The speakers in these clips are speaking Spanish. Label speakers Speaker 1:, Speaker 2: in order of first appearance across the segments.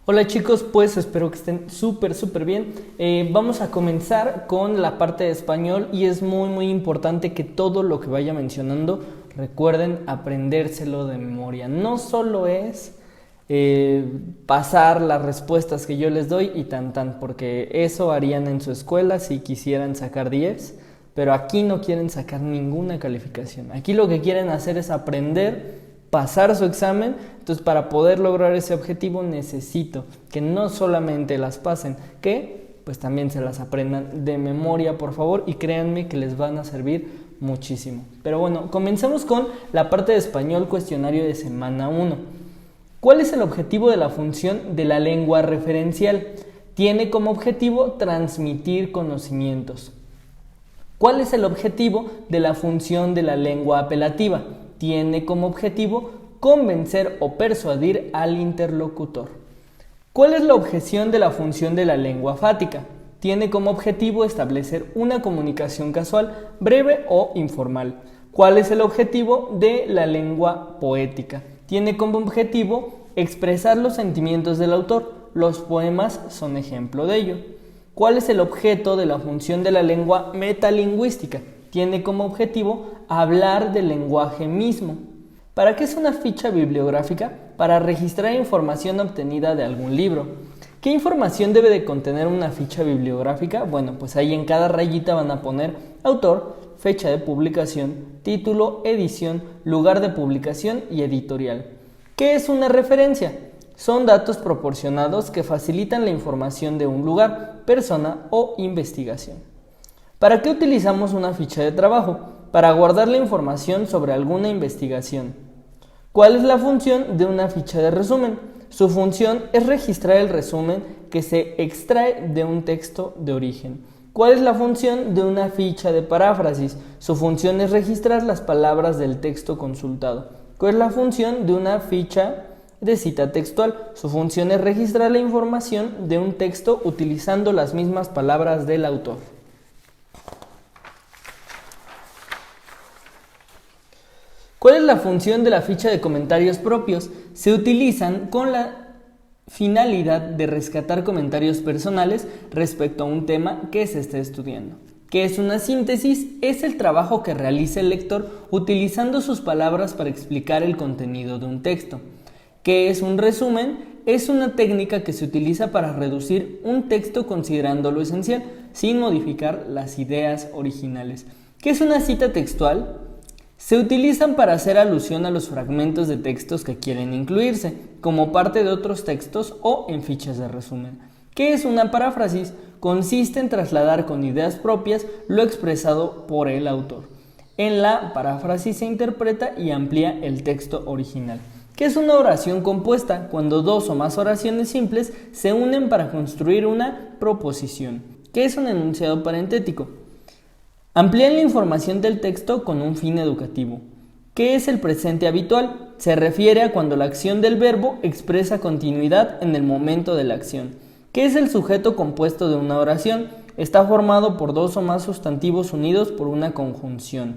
Speaker 1: Hola chicos, pues espero que estén súper bien. Vamos a comenzar con la parte de español y es muy importante que todo lo que vaya mencionando recuerden aprendérselo de memoria. No solo es pasar las respuestas que yo les doy y tan, porque eso harían en su escuela si quisieran sacar 10, pero aquí no quieren sacar ninguna calificación. Aquí lo que quieren hacer es aprender, pasar su examen. Entonces, para poder lograr ese objetivo necesito que no solamente las pasen, que pues también se las aprendan de memoria, por favor, y créanme que les van a servir muchísimo. Pero bueno, comencemos con la parte de español, cuestionario de semana 1. ¿Cuál es el objetivo de la función de la lengua referencial? Tiene como objetivo transmitir conocimientos. ¿Cuál es el objetivo de la función de la lengua apelativa? Tiene como objetivo convencer o persuadir al interlocutor. ¿Cuál es la objeción de la función de la lengua fática? Tiene como objetivo establecer una comunicación casual, breve o informal. ¿Cuál es el objetivo de la lengua poética? Tiene como objetivo expresar los sentimientos del autor. Los poemas son ejemplo de ello. ¿Cuál es el objeto de la función de la lengua metalingüística? Tiene como objetivo hablar del lenguaje mismo. ¿Para qué es una ficha bibliográfica? Para registrar información obtenida de algún libro. ¿Qué información debe de contener una ficha bibliográfica? Bueno, pues ahí en cada rayita van a poner autor, fecha de publicación, título, edición, lugar de publicación y editorial. ¿Qué es una referencia? Son datos proporcionados que facilitan la información de un lugar, persona o investigación. ¿Para qué utilizamos una ficha de trabajo? Para guardar la información sobre alguna investigación. ¿Cuál es la función de una ficha de resumen? Su función es registrar el resumen que se extrae de un texto de origen. ¿Cuál es la función de una ficha de paráfrasis? Su función es registrar las palabras del texto consultado. ¿Cuál es la función de una ficha de cita textual? Su función es registrar la información de un texto utilizando las mismas palabras del autor. ¿Cuál es la función de la ficha de comentarios propios? Se utilizan con la finalidad de rescatar comentarios personales respecto a un tema que se esté estudiando. ¿Qué es una síntesis? Es el trabajo que realiza el lector utilizando sus palabras para explicar el contenido de un texto. ¿Qué es un resumen? Es una técnica que se utiliza para reducir un texto considerando lo esencial, sin modificar las ideas originales. ¿Qué es una cita textual? Se utilizan para hacer alusión a los fragmentos de textos que quieren incluirse, como parte de otros textos o en fichas de resumen. ¿Qué es una paráfrasis? Consiste en trasladar con ideas propias lo expresado por el autor. En la paráfrasis se interpreta y amplía el texto original. ¿Qué es una oración compuesta? Cuando dos o más oraciones simples se unen para construir una proposición. ¿Qué es un enunciado parentético? Amplían la información del texto con un fin educativo. ¿Qué es el presente habitual? Se refiere a cuando la acción del verbo expresa continuidad en el momento de la acción. ¿Qué es el sujeto compuesto de una oración? Está formado por dos o más sustantivos unidos por una conjunción.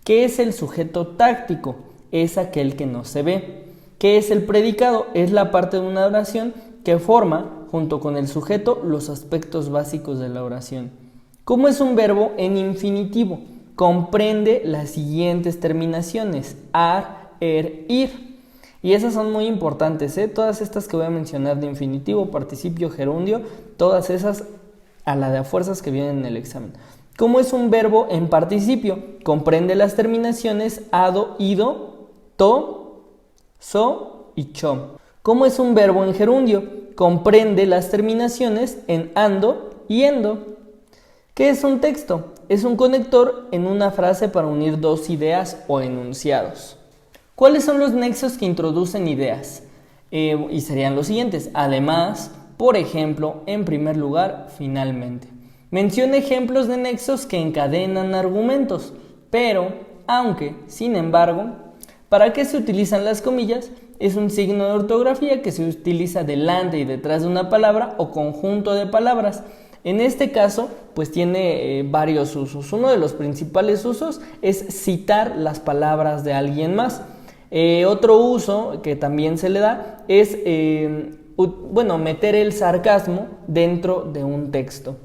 Speaker 1: ¿Qué es el sujeto táctico? Es aquel que no se ve. ¿Qué es el predicado? Es la parte de una oración que forma, junto con el sujeto, los aspectos básicos de la oración. ¿Cómo es un verbo en infinitivo? Comprende las siguientes terminaciones: ar, ir. Y esas son muy importantes, Todas estas que voy a mencionar de infinitivo, participio, gerundio, todas esas a la de a fuerzas que vienen en el examen. ¿Cómo es un verbo en participio? Comprende las terminaciones ado, ido, to, so y cho. ¿Cómo es un verbo en gerundio? Comprende las terminaciones en ando y endo. ¿Qué es un texto? Es un conector en una frase para unir dos ideas o enunciados. ¿Cuáles son los nexos que introducen ideas? Y serían los siguientes: además, por ejemplo, en primer lugar, finalmente. Menciona ejemplos de nexos que encadenan argumentos, pero, aunque, sin embargo. ¿Para qué se utilizan las comillas? Es un signo de ortografía que se utiliza delante y detrás de una palabra o conjunto de palabras. En este caso, pues tiene varios usos. Uno de los principales usos es citar las palabras de alguien más. Otro uso que también se le da es meter el sarcasmo dentro de un texto.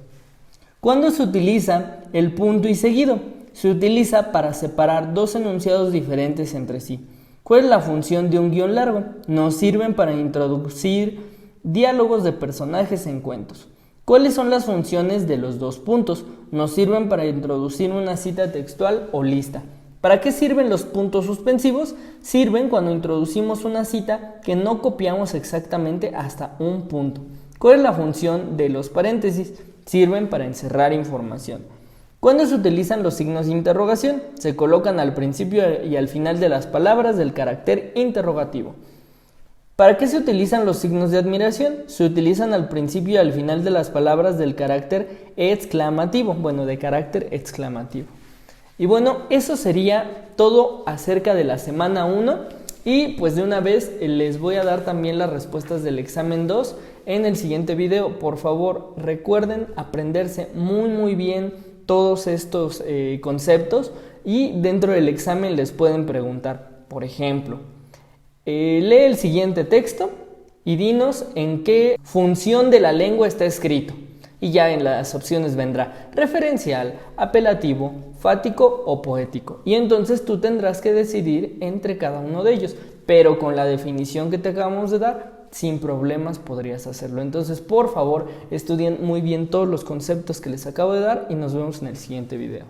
Speaker 1: ¿Cuándo se utiliza el punto y seguido? Se utiliza para separar dos enunciados diferentes entre sí. ¿Cuál es la función de un guión largo? Nos sirven para introducir diálogos de personajes en cuentos. ¿Cuáles son las funciones de los dos puntos? Nos sirven para introducir una cita textual o lista. ¿Para qué sirven los puntos suspensivos? Sirven cuando introducimos una cita que no copiamos exactamente hasta un punto. ¿Cuál es la función de los paréntesis? Sirven para encerrar información. ¿Cuándo se utilizan los signos de interrogación? Se colocan al principio y al final de las palabras del carácter interrogativo. ¿Para qué se utilizan los signos de admiración? Se utilizan al principio y al final de las palabras del carácter exclamativo, de carácter exclamativo. Y eso sería todo acerca de la semana 1 y pues de una vez les voy a dar también las respuestas del examen 2 en el siguiente video. Por favor, recuerden aprenderse muy bien todos estos conceptos y dentro del examen les pueden preguntar, por ejemplo, lee el siguiente texto y dinos en qué función de la lengua está escrito. Y ya en las opciones vendrá referencial, apelativo, fático o poético. Y entonces tú tendrás que decidir entre cada uno de ellos. Pero con la definición que te acabamos de dar, sin problemas podrías hacerlo. Entonces, por favor, estudien muy bien todos los conceptos que les acabo de dar y nos vemos en el siguiente video.